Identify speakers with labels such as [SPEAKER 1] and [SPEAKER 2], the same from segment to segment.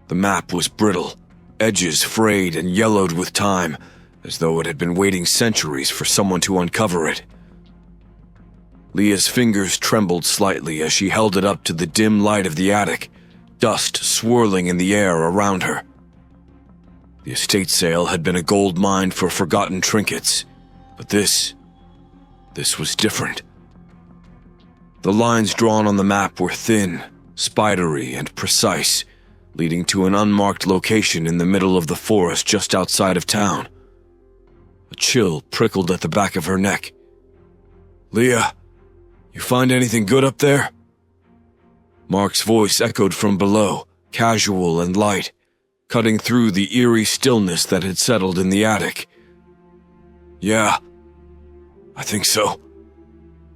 [SPEAKER 1] The map was brittle, edges frayed and yellowed with time, as though it had been waiting centuries for someone to uncover it. Leah's fingers trembled slightly as she held it up to the dim light of the attic, dust swirling in the air around her. The estate sale had been a gold mine for forgotten trinkets, but this was different. The lines drawn on the map were thin, spidery, and precise, leading to an unmarked location in the middle of the forest just outside of town. A chill prickled at the back of her neck. "Leah, you find anything good up there?" Mark's voice echoed from below, casual and light, cutting through the eerie stillness that had settled in the attic. "Yeah, I think so."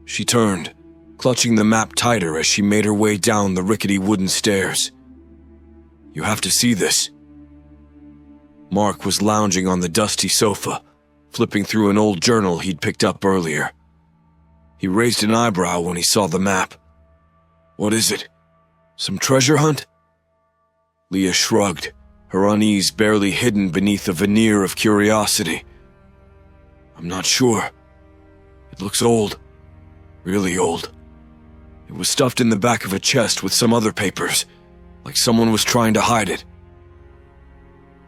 [SPEAKER 1] She turned, clutching the map tighter as she made her way down the rickety wooden stairs. "You have to see this." Mark was lounging on the dusty sofa, flipping through an old journal he'd picked up earlier. He raised an eyebrow when he saw the map. "What is it? Some treasure hunt?" Leah shrugged, her unease barely hidden beneath a veneer of curiosity. "I'm not sure. It looks old. Really old. It was stuffed in the back of a chest with some other papers, like someone was trying to hide it."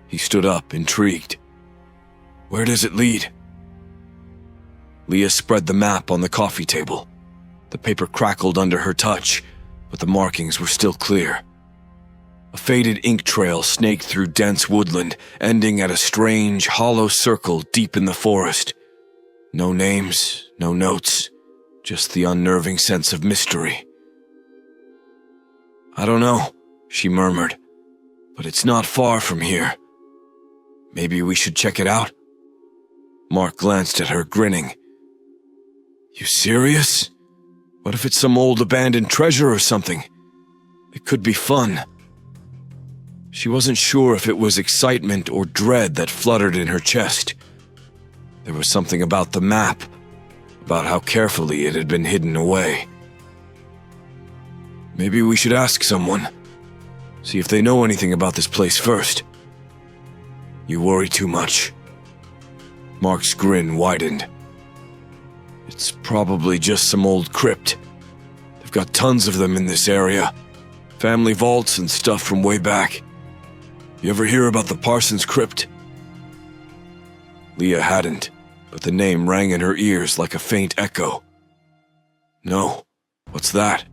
[SPEAKER 1] He stood up, intrigued. "Where does it lead?" Leah spread the map on the coffee table. The paper crackled under her touch, but the markings were still clear. A faded ink trail snaked through dense woodland, ending at a strange, hollow circle deep in the forest. No names, no notes, just the unnerving sense of mystery. "I don't know," she murmured, "but it's not far from here. Maybe we should check it out?" Mark glanced at her, grinning. "You serious? What if it's some old abandoned treasure or something? It could be fun." She wasn't sure if it was excitement or dread that fluttered in her chest. There was something about the map, about how carefully it had been hidden away. "Maybe we should ask someone. See if they know anything about this place first." "You worry too much." Mark's grin widened. "It's probably just some old crypt. They've got tons of them in this area. Family vaults and stuff from way back. You ever hear about the Parsons Crypt?" Leah hadn't, but the name rang in her ears like a faint echo. "No, what's that?"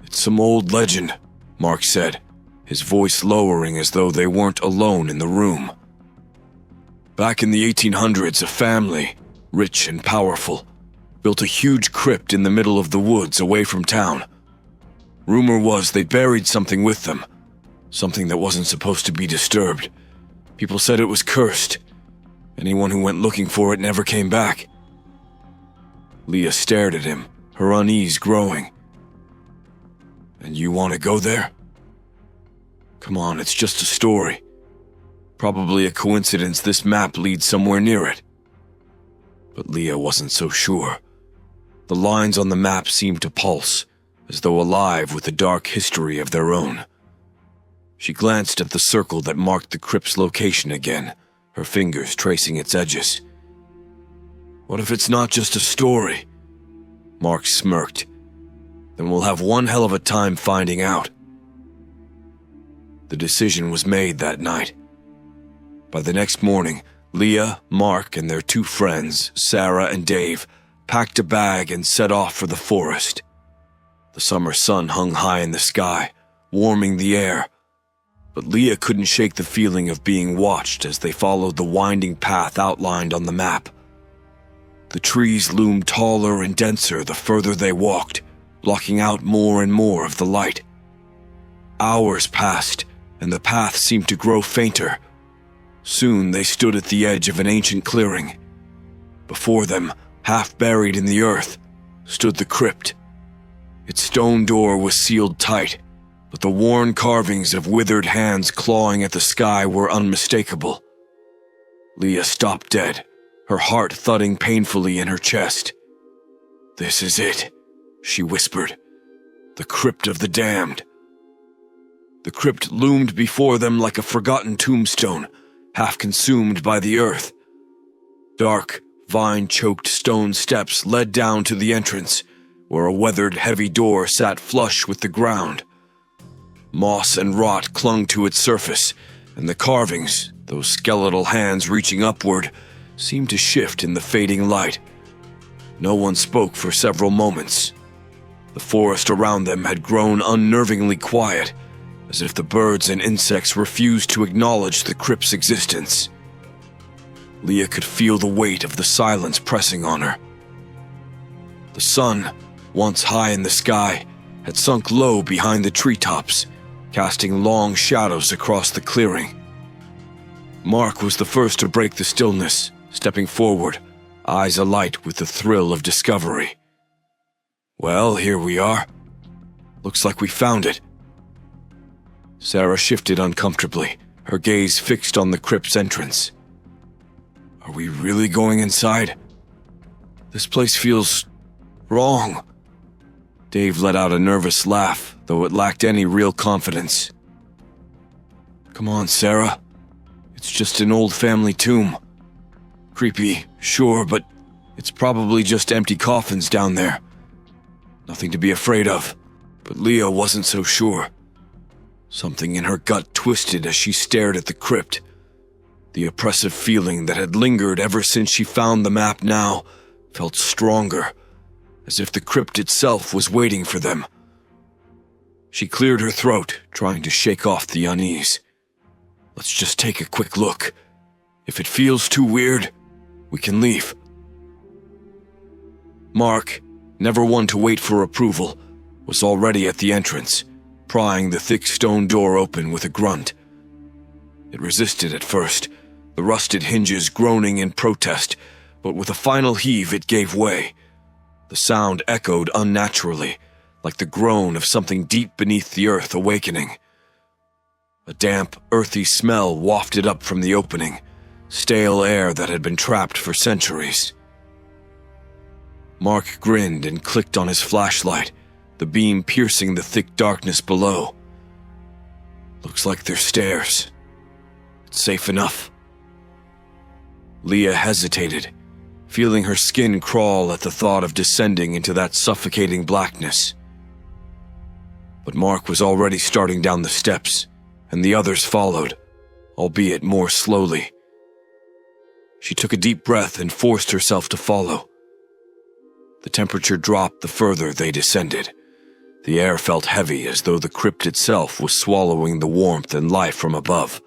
[SPEAKER 1] "It's some old legend," Mark said, his voice lowering as though they weren't alone in the room. "Back in the 1800s, a family, rich and powerful, built a huge crypt in the middle of the woods away from town. Rumor was they buried something with them, something that wasn't supposed to be disturbed. People said it was cursed. Anyone who went looking for it never came back." Leah stared at him, her unease growing. "And you want to go there?" "Come on, it's just a story. Probably a coincidence this map leads somewhere near it." But Leah wasn't so sure. The lines on the map seemed to pulse, as though alive with a dark history of their own. She glanced at the circle that marked the crypt's location again, her fingers tracing its edges. "What if it's not just a story?" Mark smirked. "Then we'll have one hell of a time finding out." The decision was made that night. By the next morning, Leah, Mark, and their two friends, Sarah and Dave, packed a bag and set off for the forest. The summer sun hung high in the sky, warming the air, but Leah couldn't shake the feeling of being watched as they followed the winding path outlined on the map. The trees loomed taller and denser the further they walked, blocking out more and more of the light. Hours passed, and the path seemed to grow fainter. Soon they stood at the edge of an ancient clearing. Before them, half buried in the earth, stood the crypt. Its stone door was sealed tight, but the worn carvings of withered hands clawing at the sky were unmistakable. Leah stopped dead, her heart thudding painfully in her chest. "This is it," she whispered. "The crypt of the damned." The crypt loomed before them like a forgotten tombstone, half consumed by the earth. Dark, vine-choked stone steps led down to the entrance, where a weathered, heavy door sat flush with the ground. Moss and rot clung to its surface, and the carvings, those skeletal hands reaching upward, seemed to shift in the fading light. No one spoke for several moments. The forest around them had grown unnervingly quiet, as if the birds and insects refused to acknowledge the crypt's existence. Leah could feel the weight of the silence pressing on her. The sun, once high in the sky, had sunk low behind the treetops, casting long shadows across the clearing. Mark was the first to break the stillness, stepping forward, eyes alight with the thrill of discovery. "Well, here we are. Looks like we found it." Sarah shifted uncomfortably, her gaze fixed on the crypt's entrance. "Are we really going inside? This place feels wrong." Dave let out a nervous laugh, though it lacked any real confidence. "Come on, Sarah. It's just an old family tomb. Creepy, sure, but it's probably just empty coffins down there. Nothing to be afraid of." But Leah wasn't so sure. Something in her gut twisted as she stared at the crypt. The oppressive feeling that had lingered ever since she found the map now felt stronger, as if the crypt itself was waiting for them. She cleared her throat, trying to shake off the unease. "Let's just take a quick look. If it feels too weird, we can leave." Mark, never one to wait for approval, was already at the entrance, prying the thick stone door open with a grunt. It resisted at first, the rusted hinges groaning in protest, but with a final heave it gave way. The sound echoed unnaturally, like the groan of something deep beneath the earth awakening. A damp, earthy smell wafted up from the opening, stale air that had been trapped for centuries. Mark grinned and clicked on his flashlight, the beam piercing the thick darkness below. "Looks like they're stairs. It's safe enough." Leah hesitated, feeling her skin crawl at the thought of descending into that suffocating blackness. But Mark was already starting down the steps, and the others followed, albeit more slowly. She took a deep breath and forced herself to follow. The temperature dropped the further they descended. The air felt heavy, as though the crypt itself was swallowing the warmth and life from above.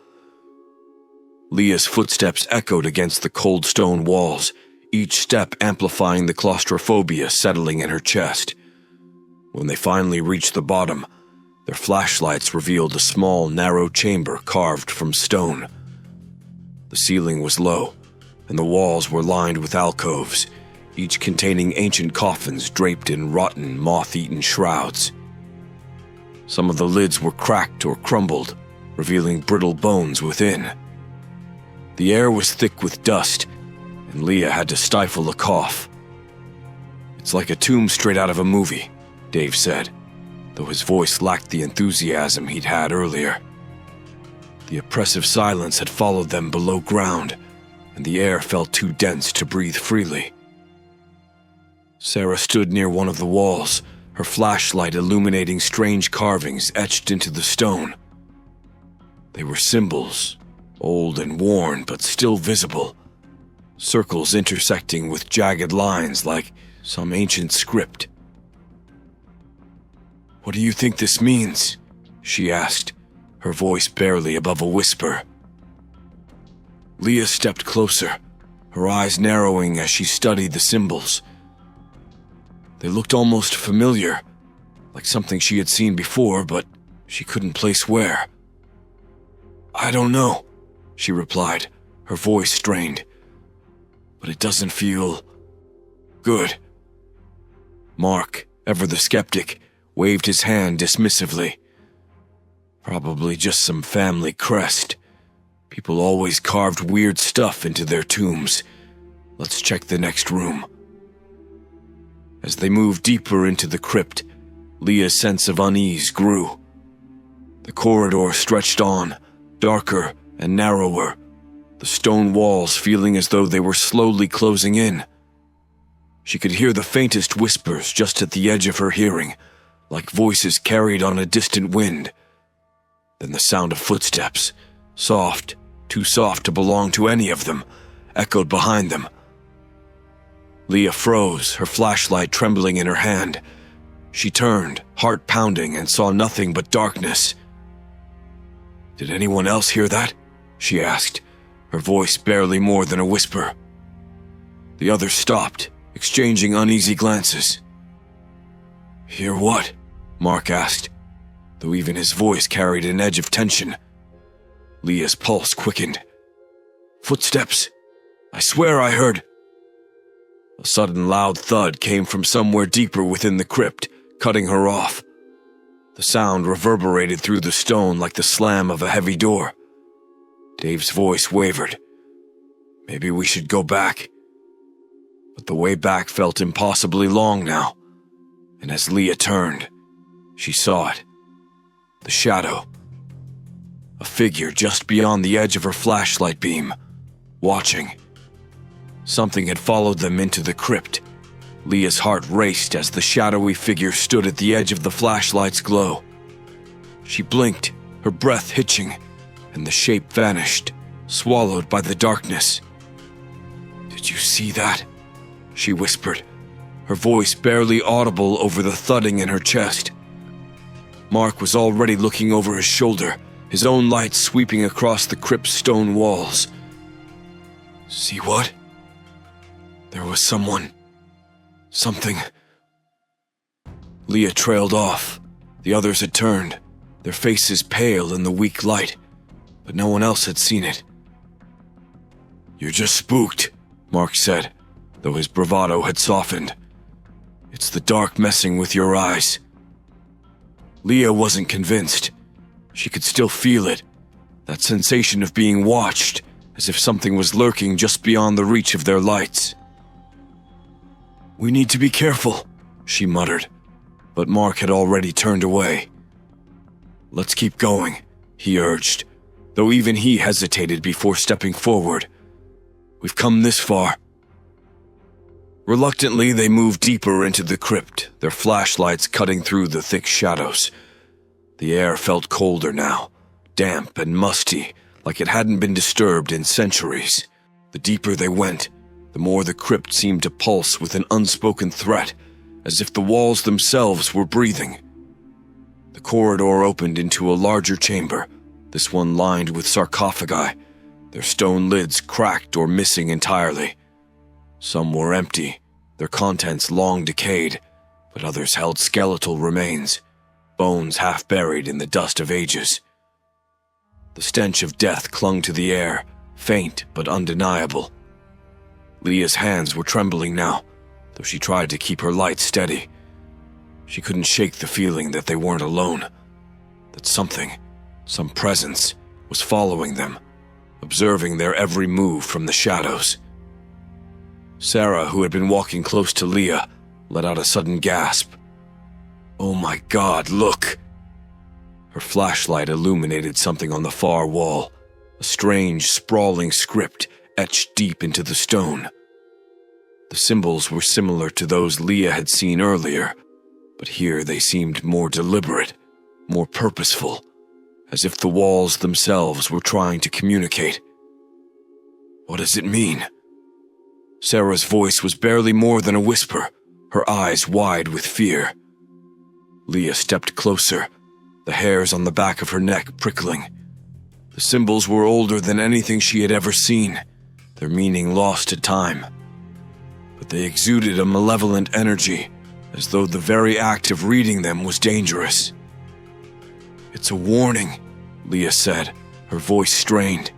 [SPEAKER 1] Leah's footsteps echoed against the cold stone walls, each step amplifying the claustrophobia settling in her chest. When they finally reached the bottom, their flashlights revealed a small, narrow chamber carved from stone. The ceiling was low, and the walls were lined with alcoves, each containing ancient coffins draped in rotten, moth-eaten shrouds. Some of the lids were cracked or crumbled, revealing brittle bones within. The air was thick with dust, and Leah had to stifle a cough. "It's like a tomb straight out of a movie," Dave said, though his voice lacked the enthusiasm he'd had earlier. The oppressive silence had followed them below ground, and the air felt too dense to breathe freely. Sarah stood near one of the walls, her flashlight illuminating strange carvings etched into the stone. They were symbols, old and worn but still visible, circles intersecting with jagged lines like some ancient script. "What do you think this means?" she asked, her voice barely above a whisper. Leah stepped closer, her eyes narrowing as she studied the symbols. They looked almost familiar, like something she had seen before, but she couldn't place where. "I don't know," she replied, her voice strained. "But it doesn't feel good." Mark, ever the skeptic, waved his hand dismissively. "Probably just some family crest. People always carved weird stuff into their tombs. Let's check the next room." As they moved deeper into the crypt, Leah's sense of unease grew. The corridor stretched on, darker and narrower, the stone walls feeling as though they were slowly closing in. She could hear the faintest whispers just at the edge of her hearing, like voices carried on a distant wind. Then the sound of footsteps, soft, too soft to belong to any of them, echoed behind them. Leah froze, her flashlight trembling in her hand. She turned, heart pounding, and saw nothing but darkness. "Did anyone else hear that?" she asked, her voice barely more than a whisper. The others stopped, exchanging uneasy glances. "Hear what?" Mark asked, though even his voice carried an edge of tension. Leah's pulse quickened. "Footsteps! I swear I heard—" A sudden loud thud came from somewhere deeper within the crypt, cutting her off. The sound reverberated through the stone like the slam of a heavy door. Dave's voice wavered. "Maybe we should go back." But the way back felt impossibly long now, and as Leah turned, she saw it. The shadow. A figure just beyond the edge of her flashlight beam, watching. Something had followed them into the crypt. Leah's heart raced as the shadowy figure stood at the edge of the flashlight's glow. She blinked, her breath hitching, and the shape vanished, swallowed by the darkness. "Did you see that?" she whispered, her voice barely audible over the thudding in her chest. Mark was already looking over his shoulder, his own light sweeping across the crypt's stone walls. "See what?" "There was someone. Something." Leah trailed off. The others had turned, their faces pale in the weak light, but no one else had seen it. "You're just spooked," Mark said, though his bravado had softened. "It's the dark messing with your eyes." Leah wasn't convinced. She could still feel it, that sensation of being watched, as if something was lurking just beyond the reach of their lights. "We need to be careful," she muttered, but Mark had already turned away. "Let's keep going," he urged, though even he hesitated before stepping forward. "We've come this far." Reluctantly, they moved deeper into the crypt, their flashlights cutting through the thick shadows. The air felt colder now, damp and musty, like it hadn't been disturbed in centuries. The deeper they went, the more the crypt seemed to pulse with an unspoken threat, as if the walls themselves were breathing. The corridor opened into a larger chamber, this one lined with sarcophagi, their stone lids cracked or missing entirely. Some were empty, their contents long decayed, but others held skeletal remains, bones half buried in the dust of ages. The stench of death clung to the air, faint but undeniable. Leah's hands were trembling now, though she tried to keep her light steady. She couldn't shake the feeling that they weren't alone, that something, some presence, was following them, observing their every move from the shadows. Sarah, who had been walking close to Leah, let out a sudden gasp. "Oh my God, look!" Her flashlight illuminated something on the far wall, a strange, sprawling script etched deep into the stone. The symbols were similar to those Leah had seen earlier, but here they seemed more deliberate, more purposeful, as if the walls themselves were trying to communicate. "What does it mean?" Sarah's voice was barely more than a whisper, her eyes wide with fear. Leah stepped closer, the hairs on the back of her neck prickling. The symbols were older than anything she had ever seen, their meaning lost to time. But they exuded a malevolent energy, as though the very act of reading them was dangerous. "It's a warning," Leah said, her voice strained.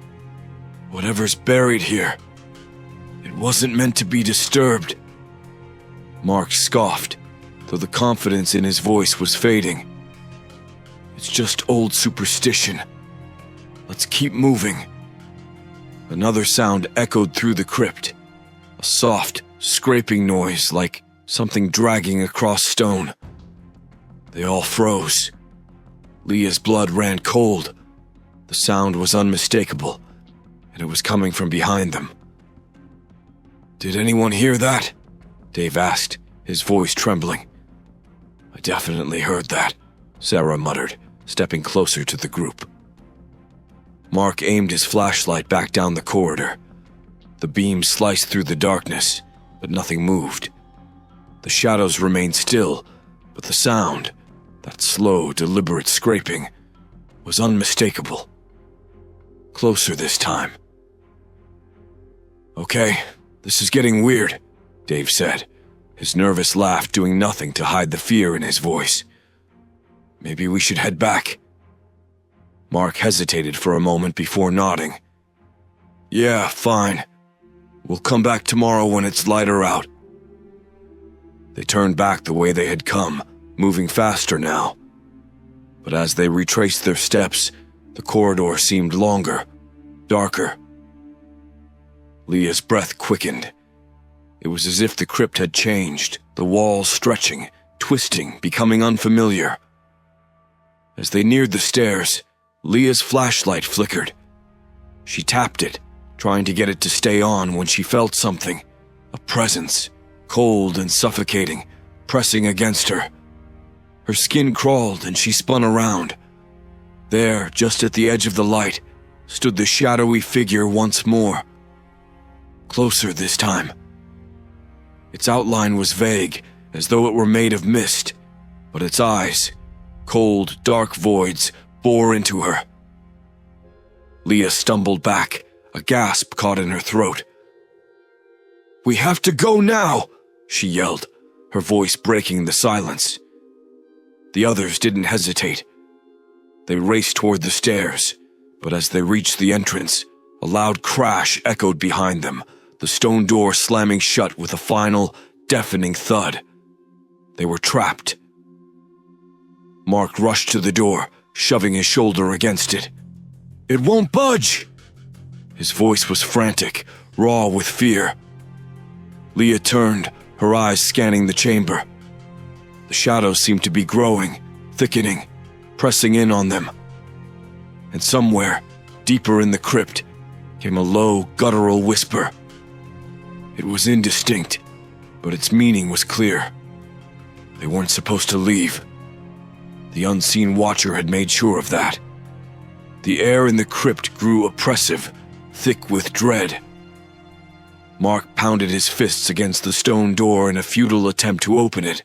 [SPEAKER 1] "Whatever's buried here, it wasn't meant to be disturbed." Mark scoffed, though the confidence in his voice was fading. "It's just old superstition. Let's keep moving." Another sound echoed through the crypt, a soft, scraping noise like something dragging across stone. They all froze. Leah's blood ran cold. The sound was unmistakable, and it was coming from behind them. "Did anyone hear that?" Dave asked, his voice trembling. "I definitely heard that," Sarah muttered, stepping closer to the group. Mark aimed his flashlight back down the corridor. The beam sliced through the darkness, but nothing moved. The shadows remained still, but the sound, that slow, deliberate scraping, was unmistakable. Closer this time. "Okay, this is getting weird," Dave said, his nervous laugh doing nothing to hide the fear in his voice. "Maybe we should head back." Mark hesitated for a moment before nodding. "Yeah, fine. We'll come back tomorrow when it's lighter out." They turned back the way they had come, moving faster now. But as they retraced their steps, the corridor seemed longer, darker. Leah's breath quickened. It was as if the crypt had changed, the walls stretching, twisting, becoming unfamiliar. As they neared the stairs, Leah's flashlight flickered. She tapped it, trying to get it to stay on when she felt something, a presence, cold and suffocating, pressing against her. Her skin crawled and she spun around. There, just at the edge of the light, stood the shadowy figure once more. Closer this time. Its outline was vague, as though it were made of mist, but its eyes, cold, dark voids, bore into her. Leah stumbled back, a gasp caught in her throat. "We have to go now!" she yelled, her voice breaking the silence. The others didn't hesitate. They raced toward the stairs, but as they reached the entrance, a loud crash echoed behind them, the stone door slamming shut with a final, deafening thud. They were trapped. Mark rushed to the door, shoving his shoulder against it. "It won't budge!" His voice was frantic, raw with fear. Leah turned, her eyes scanning the chamber. The shadows seemed to be growing, thickening, pressing in on them. And somewhere, deeper in the crypt, came a low, guttural whisper. It was indistinct, but its meaning was clear. They weren't supposed to leave. The unseen watcher had made sure of that. The air in the crypt grew oppressive, thick with dread. Mark pounded his fists against the stone door in a futile attempt to open it,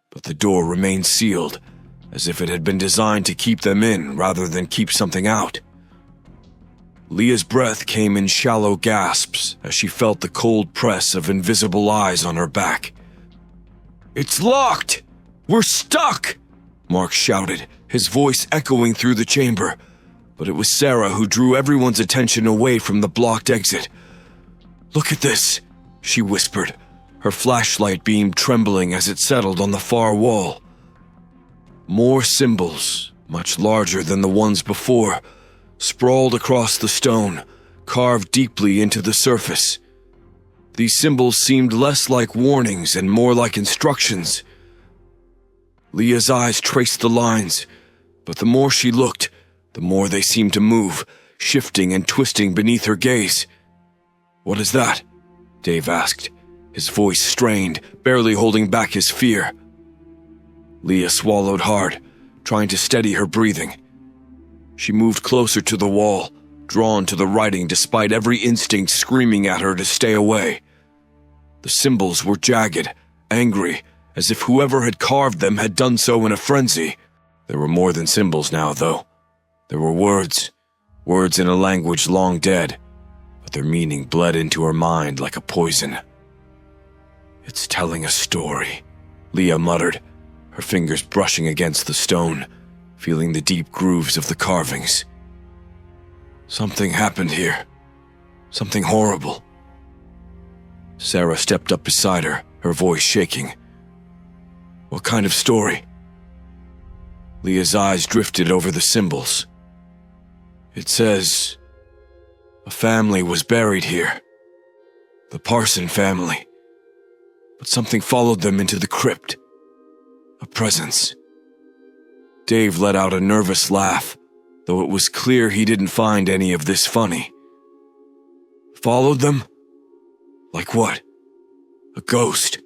[SPEAKER 1] but the door remained sealed, as if it had been designed to keep them in rather than keep something out. Leah's breath came in shallow gasps as she felt the cold press of invisible eyes on her back. "It's locked! We're stuck!" Mark shouted, his voice echoing through the chamber, but it was Sarah who drew everyone's attention away from the blocked exit. "Look at this," she whispered, her flashlight beam trembling as it settled on the far wall. More symbols, much larger than the ones before, sprawled across the stone, carved deeply into the surface. These symbols seemed less like warnings and more like instructions. Leah's eyes traced the lines, but the more she looked, the more they seemed to move, shifting and twisting beneath her gaze. "What is that?" Dave asked, his voice strained, barely holding back his fear. Leah swallowed hard, trying to steady her breathing. She moved closer to the wall, drawn to the writing despite every instinct screaming at her to stay away. The symbols were jagged, angry, as if whoever had carved them had done so in a frenzy. There were more than symbols now, though. There were words in a language long dead, but their meaning bled into her mind like a poison. "It's telling a story," Leah muttered, her fingers brushing against the stone, feeling the deep grooves of the carvings. "Something happened here. Something horrible." Sarah stepped up beside her, her voice shaking. "What kind of story?" Leah's eyes drifted over the symbols. "It says, a family was buried here. The Parson family. But something followed them into the crypt. A presence. Dave let out a nervous laugh, though it was clear he didn't find any of this funny. Followed them? Like what? A ghost?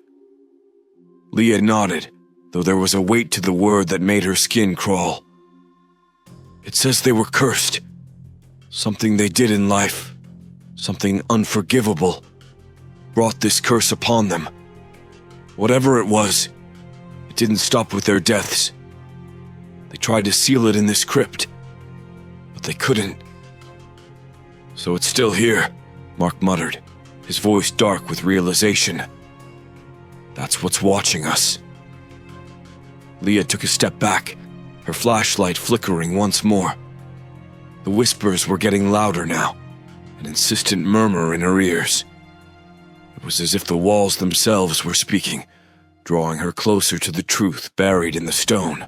[SPEAKER 1] Leah nodded, though there was a weight to the word that made her skin crawl. It says they were cursed. Something they did in life, something unforgivable, brought this curse upon them. Whatever it was, it didn't stop with their deaths. They tried to seal it in this crypt, but they couldn't. So it's still here, Mark muttered, his voice dark with realization. That's what's watching us. Leah took a step back, her flashlight flickering once more. The whispers were getting louder now, an insistent murmur in her ears. It was as if the walls themselves were speaking, drawing her closer to the truth buried in the stone.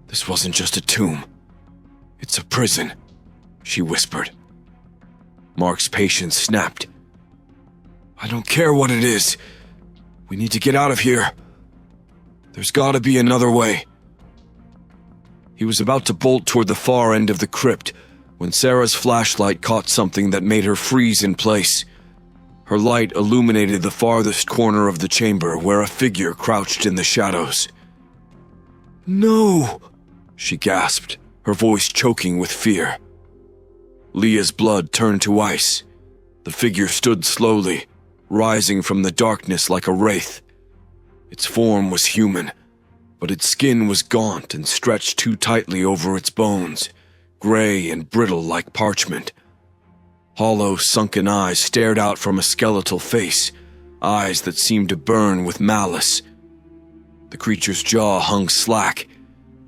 [SPEAKER 1] This wasn't just a tomb. It's a prison, she whispered. Mark's patience snapped. I don't care what it is. We need to get out of here. There's gotta be another way. He was about to bolt toward the far end of the crypt when Sarah's flashlight caught something that made her freeze in place. Her light illuminated the farthest corner of the chamber where a figure crouched in the shadows. No, she gasped, her voice choking with fear. Leah's blood turned to ice. The figure stood slowly, rising from the darkness like a wraith. Its form was human, but its skin was gaunt and stretched too tightly over its bones, gray and brittle like parchment. Hollow, sunken eyes stared out from a skeletal face, eyes that seemed to burn with malice. The creature's jaw hung slack,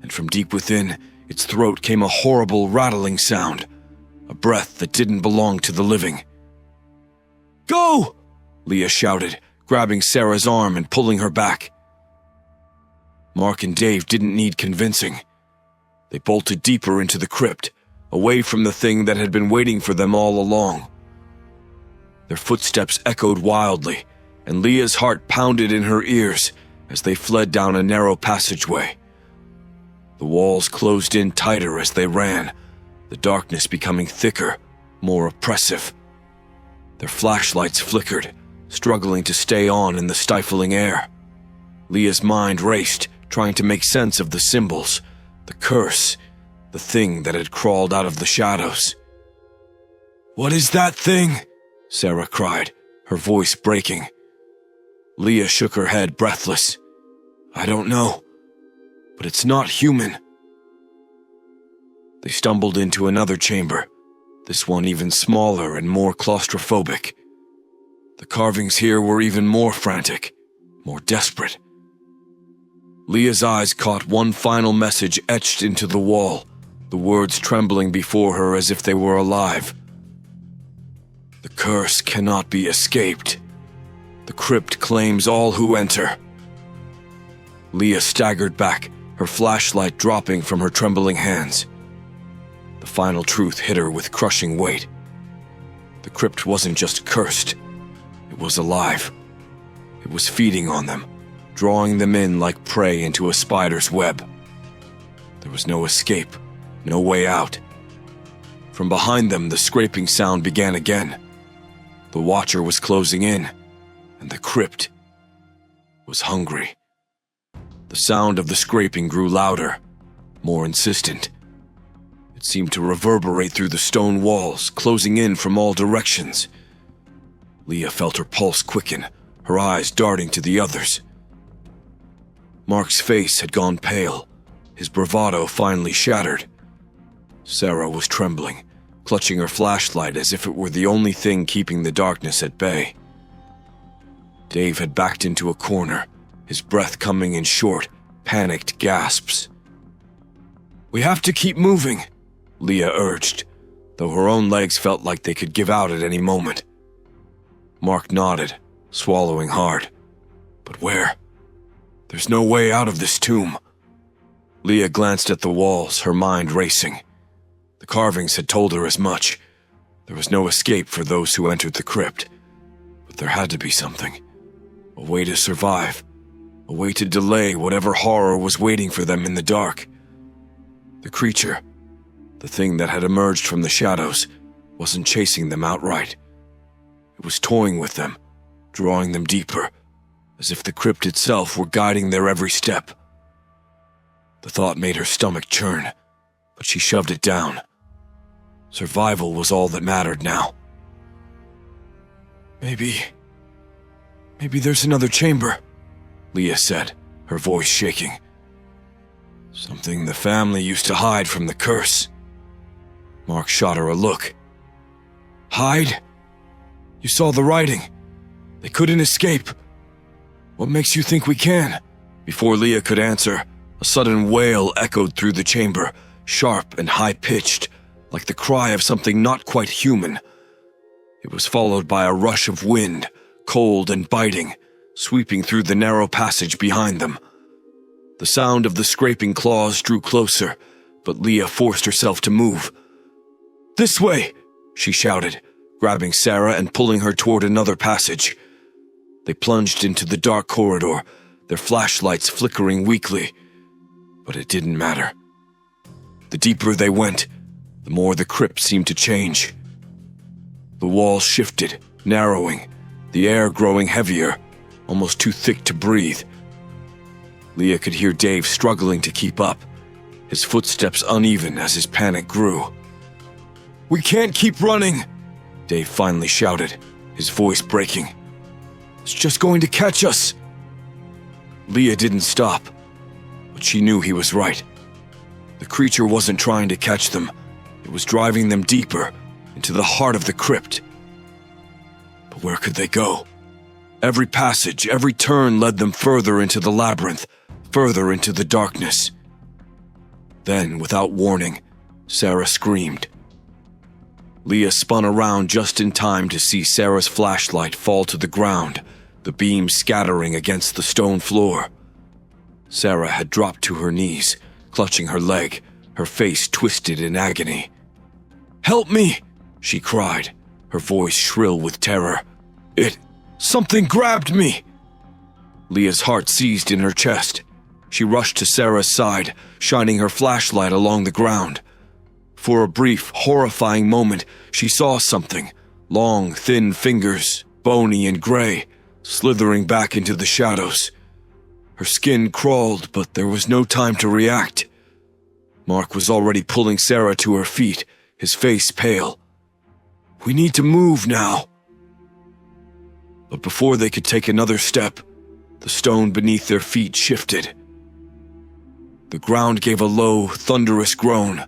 [SPEAKER 1] and from deep within, its throat came a horrible rattling sound, a breath that didn't belong to the living. Go! Leah shouted, grabbing Sarah's arm and pulling her back. Mark and Dave didn't need convincing. They bolted deeper into the crypt, away from the thing that had been waiting for them all along. Their footsteps echoed wildly, and Leah's heart pounded in her ears as they fled down a narrow passageway. The walls closed in tighter as they ran, the darkness becoming thicker, more oppressive. Their flashlights flickered, struggling to stay on in the stifling air. Leah's mind raced, trying to make sense of the symbols, the curse, the thing that had crawled out of the shadows. What is that thing? Sarah cried, her voice breaking. Leah shook her head, breathless. I don't know, but it's not human. They stumbled into another chamber, this one even smaller and more claustrophobic. The carvings here were even more frantic, more desperate. Leah's eyes caught one final message etched into the wall, the words trembling before her as if they were alive. The curse cannot be escaped. The crypt claims all who enter. Leah staggered back, her flashlight dropping from her trembling hands. The final truth hit her with crushing weight. The crypt wasn't just cursed. It was alive. It was feeding on them, drawing them in like prey into a spider's web. There was no escape, no way out. From behind them, the scraping sound began again. The Watcher was closing in, and the crypt was hungry. The sound of the scraping grew louder, more insistent. It seemed to reverberate through the stone walls, closing in from all directions. Leah felt her pulse quicken, her eyes darting to the others. Mark's face had gone pale, his bravado finally shattered. Sarah was trembling, clutching her flashlight as if it were the only thing keeping the darkness at bay. Dave had backed into a corner, his breath coming in short, panicked gasps. We have to keep moving, Leah urged, though her own legs felt like they could give out at any moment. Mark nodded, swallowing hard. But where? There's no way out of this tomb. Leah glanced at the walls, her mind racing. The carvings had told her as much. There was no escape for those who entered the crypt. But there had to be something. A way to survive. a way to delay whatever horror was waiting for them in the dark. The creature, the thing that had emerged from the shadows, wasn't chasing them outright. It was toying with them, drawing them deeper, as if the crypt itself were guiding their every step. The thought made her stomach churn, but she shoved it down. Survival was all that mattered now. Maybe there's another chamber, Leah said, her voice shaking. Something the family used to hide from the curse. Mark shot her a look. Hide? You saw the writing. They couldn't escape. What makes you think we can? Before Leah could answer, a sudden wail echoed through the chamber, sharp and high-pitched, like the cry of something not quite human. It was followed by a rush of wind, cold and biting, sweeping through the narrow passage behind them. The sound of the scraping claws drew closer, but Leah forced herself to move. This way, she shouted, grabbing Sarah and pulling her toward another passage. They plunged into the dark corridor, their flashlights flickering weakly. But it didn't matter. The deeper they went, the more the crypt seemed to change. The walls shifted, narrowing, the air growing heavier, almost too thick to breathe. Leah could hear Dave struggling to keep up, his footsteps uneven as his panic grew. We can't keep running, Dave finally shouted, his voice breaking. It's just going to catch us. Leah didn't stop, but she knew he was right. The creature wasn't trying to catch them. It was driving them deeper into the heart of the crypt. But where could they go? Every passage, every turn led them further into the labyrinth, further into the darkness. Then, without warning, Sarah screamed. Leah spun around just in time to see Sarah's flashlight fall to the ground, the beam scattering against the stone floor. Sarah had dropped to her knees, clutching her leg, her face twisted in agony. Help me, she cried, her voice shrill with terror. Something grabbed me. Leah's heart seized in her chest. She rushed to Sarah's side, shining her flashlight along the ground. For a brief, horrifying moment, she saw something, long, thin fingers, bony and gray, slithering back into the shadows. Her skin crawled, but there was no time to react. Mark was already pulling Sarah to her feet, his face pale. We need to move now. But before they could take another step, the stone beneath their feet shifted. The ground gave a low, thunderous groan,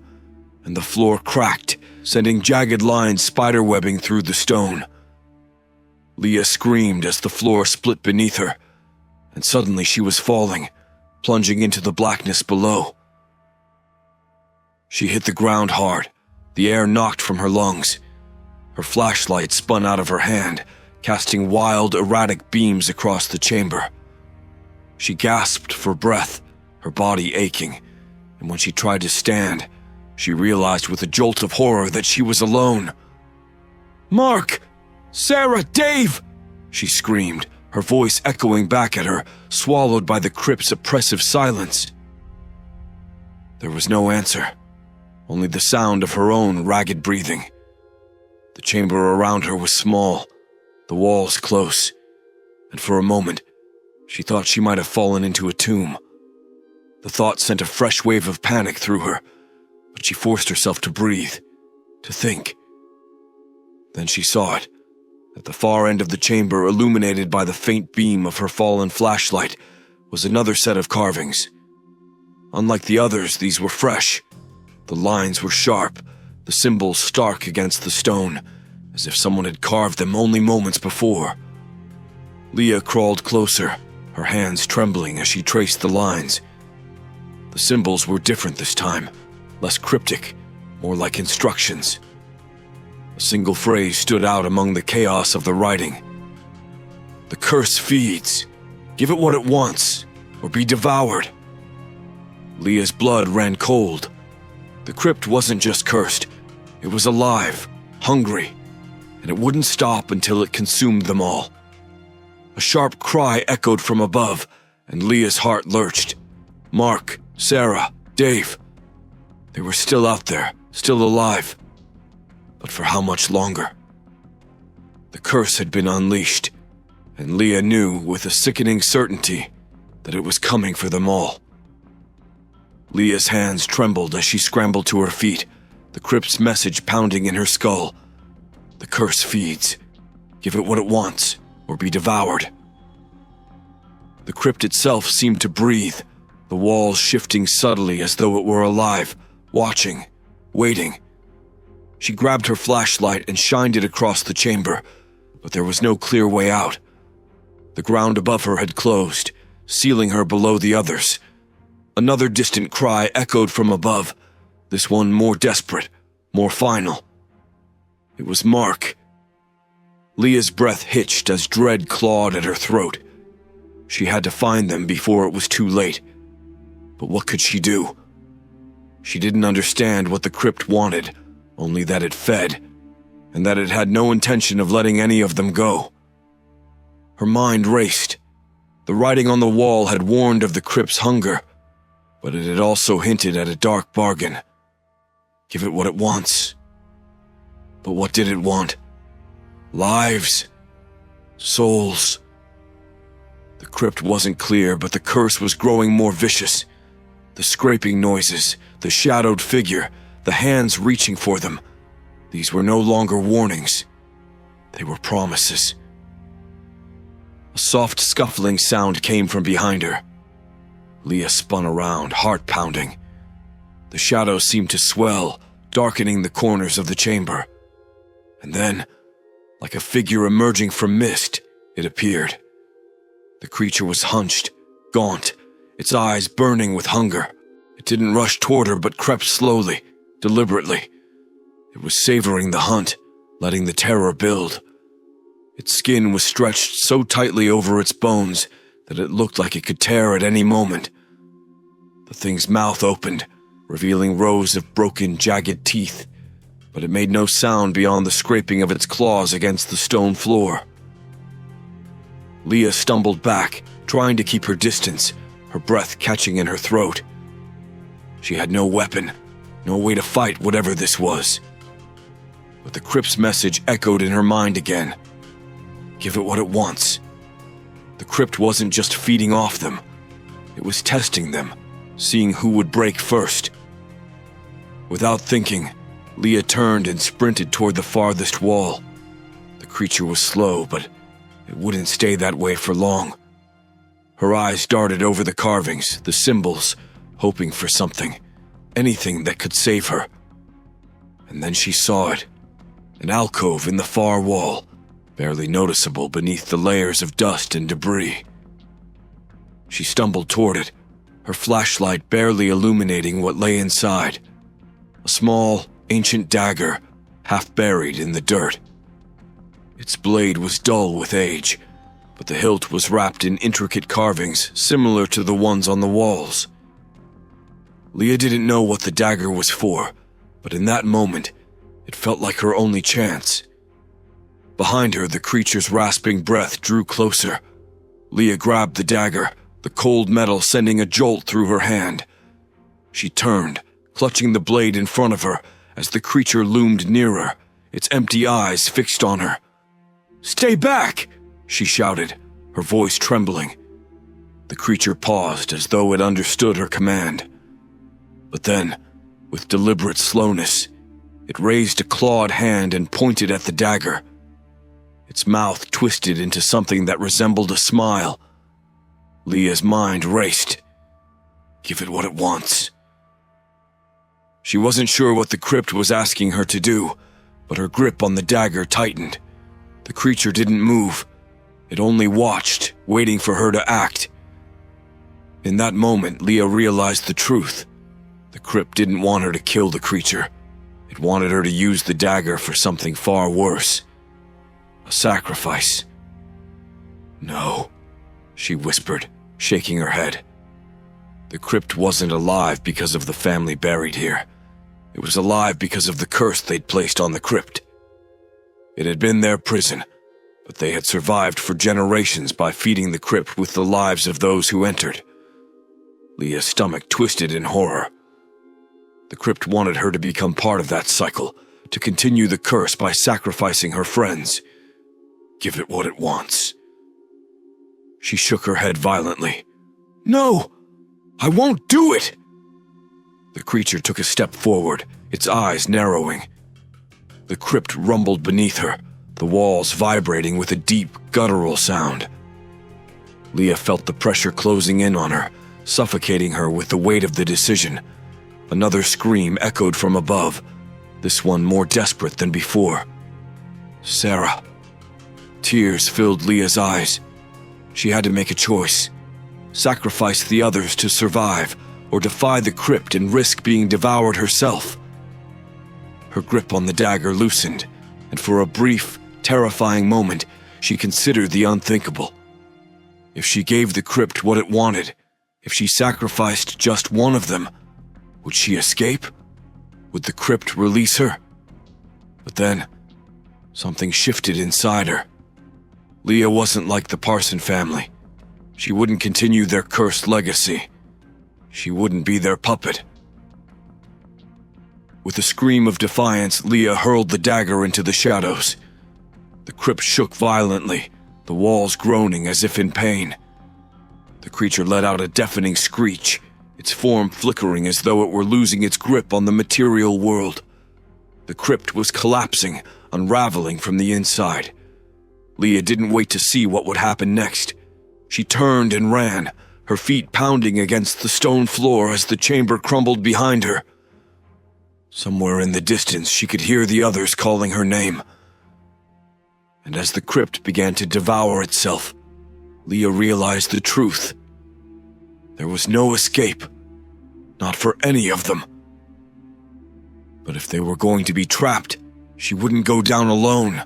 [SPEAKER 1] and the floor cracked, sending jagged lines spiderwebbing through the stone. Leah screamed as the floor split beneath her, and suddenly she was falling, plunging into the blackness below. She hit the ground hard, the air knocked from her lungs. Her flashlight spun out of her hand, casting wild, erratic beams across the chamber. She gasped for breath, her body aching, and when she tried to stand, she realized with a jolt of horror that she was alone. Mark! Sarah! Dave! She screamed, her voice echoing back at her, swallowed by the crypt's oppressive silence. There was no answer, only the sound of her own ragged breathing. The chamber around her was small, the walls close, and for a moment, she thought she might have fallen into a tomb. The thought sent a fresh wave of panic through her, but she forced herself to breathe, to think. Then she saw it. At the far end of the chamber, illuminated by the faint beam of her fallen flashlight, was another set of carvings. Unlike the others, these were fresh. The lines were sharp, the symbols stark against the stone, as if someone had carved them only moments before. Leah crawled closer, her hands trembling as she traced the lines. The symbols were different this time, less cryptic, more like instructions. A single phrase stood out among the chaos of the writing. The curse feeds. Give it what it wants, or be devoured. Leah's blood ran cold. The crypt wasn't just cursed. It was alive, hungry, and it wouldn't stop until it consumed them all. A sharp cry echoed from above, and Leah's heart lurched. Mark, Sarah, Dave. They were still out there, still alive. But for how much longer? The curse had been unleashed, and Leah knew with a sickening certainty that it was coming for them all. Leah's hands trembled as she scrambled to her feet, the crypt's message pounding in her skull. The curse feeds. Give it what it wants, or be devoured. The crypt itself seemed to breathe, the walls shifting subtly as though it were alive, watching, waiting. She grabbed her flashlight and shined it across the chamber, but there was no clear way out. The ground above her had closed, sealing her below the others. Another distant cry echoed from above, this one more desperate, more final. It was Mark. Leah's breath hitched as dread clawed at her throat. She had to find them before it was too late. But what could she do? She didn't understand what the crypt wanted, only that it fed, and that it had no intention of letting any of them go. Her mind raced. The writing on the wall had warned of the crypt's hunger, but it had also hinted at a dark bargain. Give it what it wants. But what did it want? Lives? Souls? The crypt wasn't clear, but the curse was growing more vicious. The scraping noises, the shadowed figure, the hands reaching for them. These were no longer warnings. They were promises. A soft scuffling sound came from behind her. Leah spun around, heart pounding. The shadows seemed to swell, darkening the corners of the chamber. And then, like a figure emerging from mist, it appeared. The creature was hunched, gaunt, its eyes burning with hunger. It didn't rush toward her but crept slowly, deliberately. It was savoring the hunt, letting the terror build. Its skin was stretched so tightly over its bones that it looked like it could tear at any moment. The thing's mouth opened, revealing rows of broken, jagged teeth, but it made no sound beyond the scraping of its claws against the stone floor. Leah stumbled back, trying to keep her distance, her breath catching in her throat. She had no weapon, no way to fight whatever this was. But the crypt's message echoed in her mind again. Give it what it wants. The crypt wasn't just feeding off them. It was testing them, seeing who would break first. Without thinking, Leah turned and sprinted toward the farthest wall. The creature was slow, but it wouldn't stay that way for long. Her eyes darted over the carvings, the symbols, hoping for something, anything that could save her. And then she saw it, an alcove in the far wall, barely noticeable beneath the layers of dust and debris. She stumbled toward it, her flashlight barely illuminating what lay inside. A small, ancient dagger, half buried in the dirt. Its blade was dull with age, but the hilt was wrapped in intricate carvings similar to the ones on the walls. Leah didn't know what the dagger was for, but in that moment, it felt like her only chance. Behind her, the creature's rasping breath drew closer. Leah grabbed the dagger, the cold metal sending a jolt through her hand. She turned, clutching the blade in front of her as the creature loomed nearer, its empty eyes fixed on her. "Stay back!" she shouted, her voice trembling. The creature paused as though it understood her command. But then, with deliberate slowness, it raised a clawed hand and pointed at the dagger. Its mouth twisted into something that resembled a smile. Leah's mind raced. Give it what it wants. She wasn't sure what the crypt was asking her to do, but her grip on the dagger tightened. The creature didn't move. It only watched, waiting for her to act. In that moment, Leah realized the truth. The crypt didn't want her to kill the creature. It wanted her to use the dagger for something far worse. A sacrifice. No, she whispered, shaking her head. The crypt wasn't alive because of the family buried here. It was alive because of the curse they'd placed on the crypt. It had been their prison, but they had survived for generations by feeding the crypt with the lives of those who entered. Leah's stomach twisted in horror. The crypt wanted her to become part of that cycle, to continue the curse by sacrificing her friends. Give it what it wants. She shook her head violently. No! I won't do it! The creature took a step forward, its eyes narrowing. The crypt rumbled beneath her, the walls vibrating with a deep, guttural sound. Leah felt the pressure closing in on her, suffocating her with the weight of the decision. Another scream echoed from above, this one more desperate than before. Sarah. Tears filled Leah's eyes. She had to make a choice. Sacrifice the others to survive, or defy the crypt and risk being devoured herself. Her grip on the dagger loosened, and for a brief, terrifying moment, she considered the unthinkable. If she gave the crypt what it wanted, if she sacrificed just one of them, would she escape? Would the crypt release her? But then, something shifted inside her. Leah wasn't like the Parson family. She wouldn't continue their cursed legacy. She wouldn't be their puppet. With a scream of defiance, Leah hurled the dagger into the shadows. The crypt shook violently, the walls groaning as if in pain. The creature let out a deafening screech, its form flickering as though it were losing its grip on the material world. The crypt was collapsing, unraveling from the inside. Leah didn't wait to see what would happen next. She turned and ran, her feet pounding against the stone floor as the chamber crumbled behind her. Somewhere in the distance, she could hear the others calling her name. And as the crypt began to devour itself, Leah realized the truth. There was no escape, not for any of them. But if they were going to be trapped, she wouldn't go down alone.